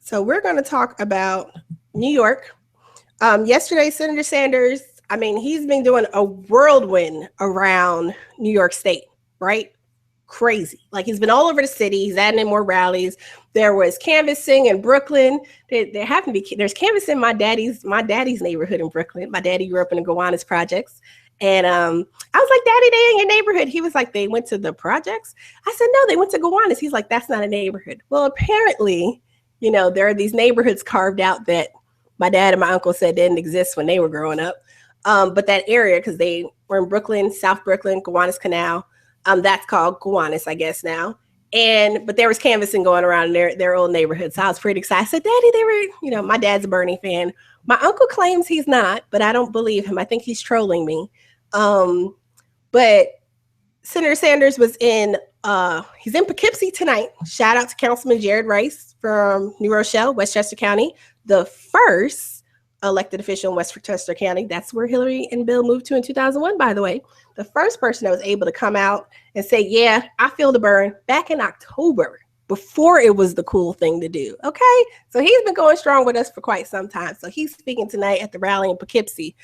So we're going to talk about New York. Yesterday, Senator Sanders, I mean, he's been doing a whirlwind around New York State, right? Crazy. Like he's been all over the city. He's adding in more rallies. There was canvassing in Brooklyn. There happened to be there's canvassing in my daddy's neighborhood in Brooklyn. My daddy grew up in the Gowanus projects. And I was like, Daddy, they in your neighborhood. He was like, they went to the projects. I said, no, they went to Gowanus. He's like, that's not a neighborhood. Well, apparently, there are these neighborhoods carved out that my dad and my uncle said didn't exist when they were growing up. But that area, because they were in Brooklyn, South Brooklyn, Gowanus Canal, that's called Gowanus, I guess now. But there was canvassing going around in their old neighborhood. So I was pretty excited. I said, Daddy, they were, my dad's a Bernie fan. My uncle claims he's not, but I don't believe him. I think he's trolling me. But Senator Sanders was he's in Poughkeepsie tonight. Shout out to Councilman Jared Rice from New Rochelle, Westchester County, the first elected official in Westchester County. That's where Hillary and Bill moved to in 2001, by the way. The first person that was able to come out and say, yeah, I feel the burn back in October before it was the cool thing to do. Okay. So he's been going strong with us for quite some time. So he's speaking tonight at the rally in Poughkeepsie.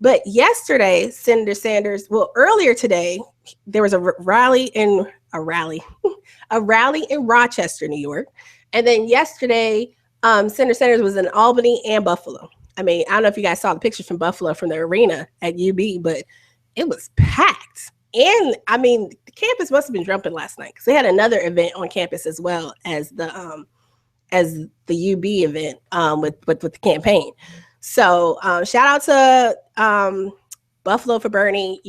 But yesterday, Senator Sanders, earlier today, there was a rally in Rochester, New York. And then yesterday, Senator Sanders was in Albany and Buffalo. I mean, I don't know if you guys saw the pictures from Buffalo from the arena at UB, but it was packed. And I mean, the campus must have been jumping last night because they had another event on campus as well as the UB event with the campaign. So shout out to Buffalo for Bernie,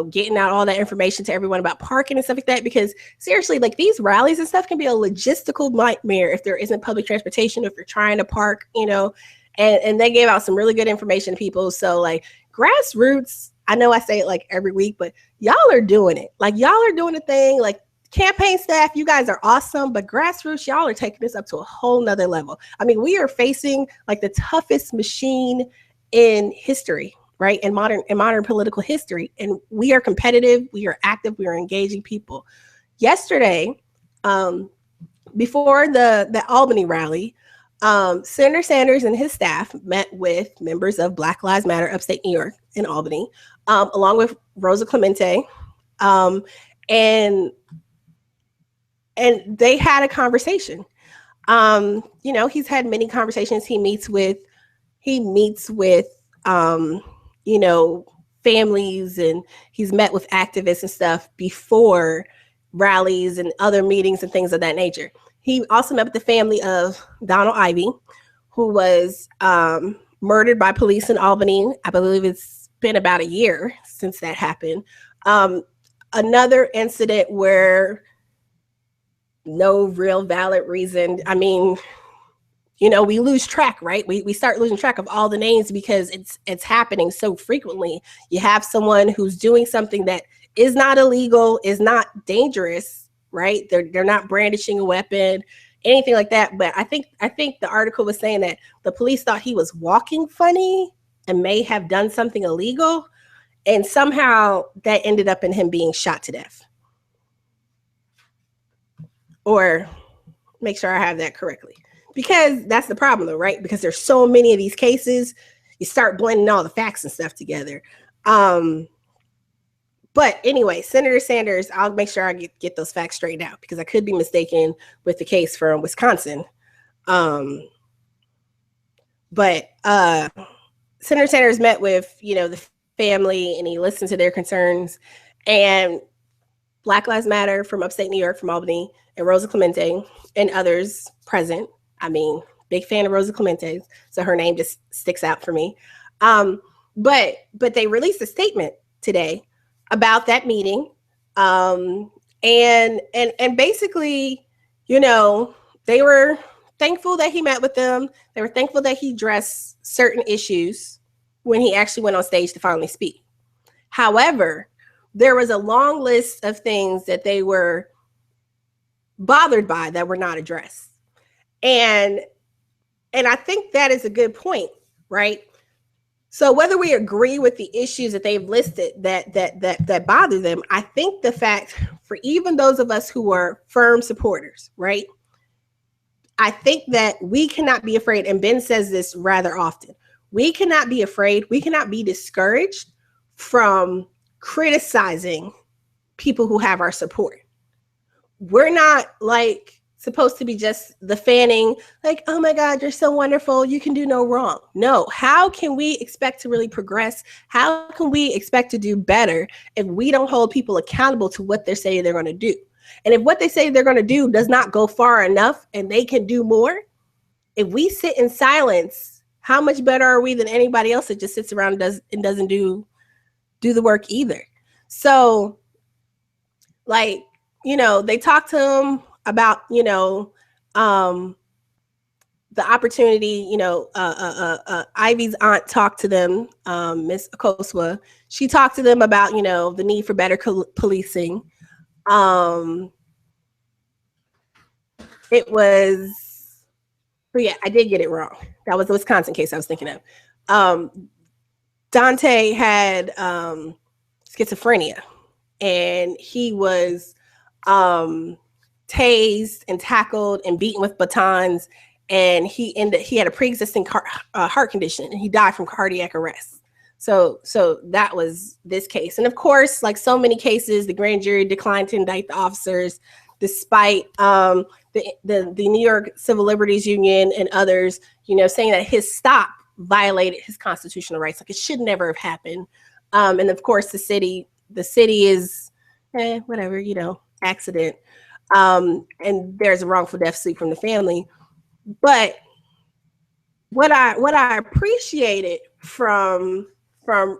getting out all that information to everyone about parking and stuff like that. Because seriously, like these rallies and stuff can be a logistical nightmare if there isn't public transportation, if you're trying to park, and they gave out some really good information to people. So like grassroots, I know I say it like every week, but y'all are doing it. Like y'all are doing the thing. Like campaign staff, you guys are awesome, but grassroots, y'all are taking this up to a whole nother level. I mean, we are facing like the toughest machine in history, right? In modern political history. And we are competitive, we are active, we are engaging people. Yesterday, before the Albany rally, Senator Sanders and his staff met with members of Black Lives Matter upstate New York in Albany, along with Rosa Clemente. And they had a conversation. He's had many conversations. He meets with families, and he's met with activists and stuff before rallies and other meetings and things of that nature. He also met with the family of Donald Ivy, who was murdered by police in Albany. I believe it's been about a year since that happened. Another incident where no real valid reason. I mean, we lose track, right? We start losing track of all the names because it's happening so frequently. You have someone who's doing something that is not illegal, is not dangerous, right? They're not brandishing a weapon, anything like that. But I think the article was saying that the police thought he was walking funny and may have done something illegal, and somehow that ended up in him being shot to death. Or make sure I have that correctly. Because that's the problem though, right? Because there's so many of these cases, you start blending all the facts and stuff together. But anyway, Senator Sanders, I'll make sure I get those facts straightened out because I could be mistaken with the case from Wisconsin. But Senator Sanders met with, the family, and he listened to their concerns. And Black Lives Matter from upstate New York, from Albany, and Rosa Clemente and others present. I mean, big fan of Rosa Clemente, so her name just sticks out for me. But they released a statement today about that meeting, and basically, they were thankful that he met with them. They were thankful that he addressed certain issues when he actually went on stage to finally speak. However, there was a long list of things that they were bothered by that were not addressed. And I think that is a good point, right? So whether we agree with the issues that they've listed that bother them, I think the fact for even those of us who are firm supporters, right? I think that we cannot be afraid, and Ben says this rather often. We cannot be afraid. We cannot be discouraged from criticizing people who have our support. We're not like supposed to be just the fanning, like, oh my God, you're so wonderful. You can do no wrong. No, how can we expect to really progress? How can we expect to do better if we don't hold people accountable to what they're saying they're going to do? And if what they say they're going to do does not go far enough and they can do more, if we sit in silence, how much better are we than anybody else that just sits around and doesn't do the work either? So, like, they talk to him about, the opportunity, Ivy's aunt talked to them, Miss Akosua. She talked to them about, the need for better policing. It was, but yeah, I did get it wrong. That was the Wisconsin case I was thinking of. Dante had schizophrenia, and he was tased and tackled and beaten with batons, and he had a pre-existing heart condition, and he died from cardiac arrest. So that was this case. And of course, like so many cases, the grand jury declined to indict the officers, despite the New York Civil Liberties Union and others, saying that his stop violated his constitutional rights. Like, it should never have happened. And of course, the city is whatever, accident. And there's a wrongful death suit from the family. But what I appreciated from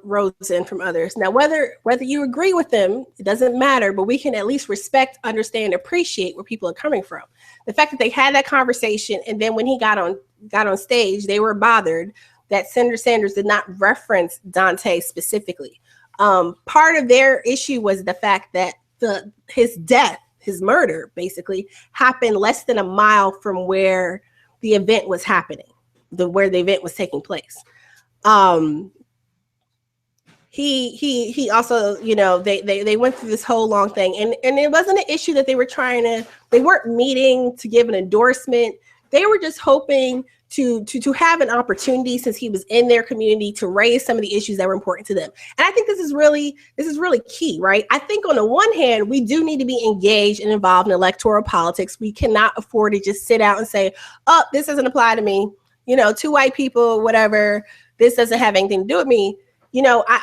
Rosa and from others, now whether you agree with them, it doesn't matter, but we can at least respect, understand, appreciate where people are coming from. The fact that they had that conversation, and then when he got on stage, they were bothered that Senator Sanders did not reference Dante specifically. Part of their issue was the fact that his murder basically happened less than a mile from where the event was happening, where the event was taking place. He also, they went through this whole long thing, and it wasn't an issue that they weren't meeting to give an endorsement. They were just hoping to have an opportunity, since he was in their community, to raise some of the issues that were important to them. And I think this is really key, right? I think on the one hand, we do need to be engaged and involved in electoral politics. We cannot afford to just sit out and say, oh, this doesn't apply to me. Two white people, whatever, this doesn't have anything to do with me. I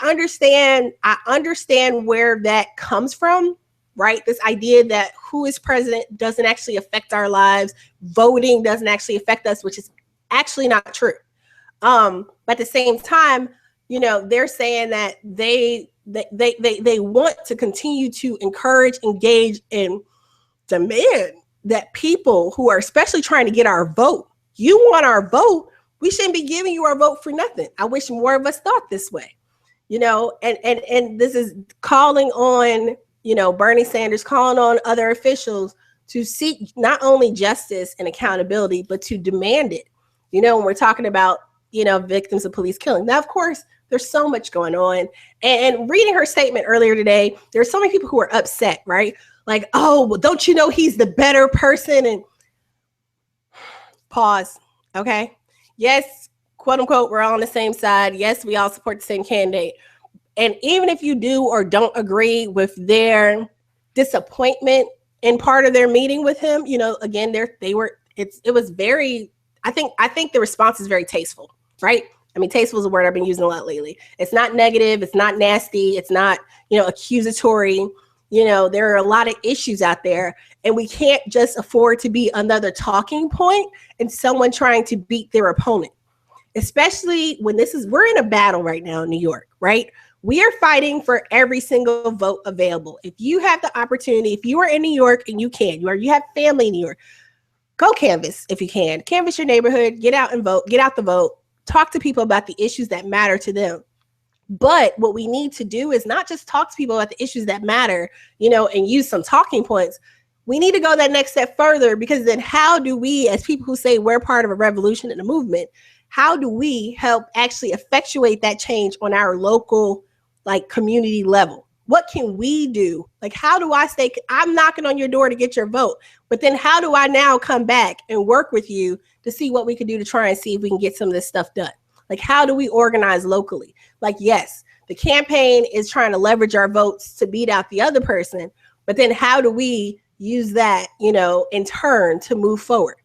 understand where that comes from, right? This idea that who is president doesn't actually affect our lives. Voting doesn't actually affect us, which is actually not true. But at the same time, they're saying that they want to continue to encourage, engage, and demand that people who are especially trying to get our vote, you want our vote, we shouldn't be giving you our vote for nothing. I wish more of us thought this way, and this is calling on, Bernie Sanders, calling on other officials to seek not only justice and accountability, but to demand it. When we're talking about, victims of police killing. Now, of course, there's so much going on. And reading her statement earlier today, there's so many people who are upset, right? Like, oh, well, don't you know he's the better person? And pause. Okay. Yes, quote unquote, we're all on the same side. Yes, we all support the same candidate. And even if you do or don't agree with their disappointment in part of their meeting with him, again, it was very, I think the response is very tasteful, right? I mean, tasteful is a word I've been using a lot lately. It's not negative. It's not nasty. It's not, accusatory. There are a lot of issues out there, and we can't just afford to be another talking point and someone trying to beat their opponent, especially when we're in a battle right now in New York, right? We are fighting for every single vote available. If you have the opportunity, if you are in New York and you have family in New York, go canvass if you can. Canvass your neighborhood, get out and vote, get out the vote, talk to people about the issues that matter to them. But what we need to do is not just talk to people about the issues that matter, and use some talking points. We need to go that next step further, because then how do we, as people who say we're part of a revolution and a movement, how do we help actually effectuate that change on our local, community level, what can we do? Like, how do I stay? I'm knocking on your door to get your vote, but then how do I now come back and work with you to see what we can do to try and see if we can get some of this stuff done? Like, how do we organize locally? Like, yes, the campaign is trying to leverage our votes to beat out the other person, but then how do we use that, in turn to move forward?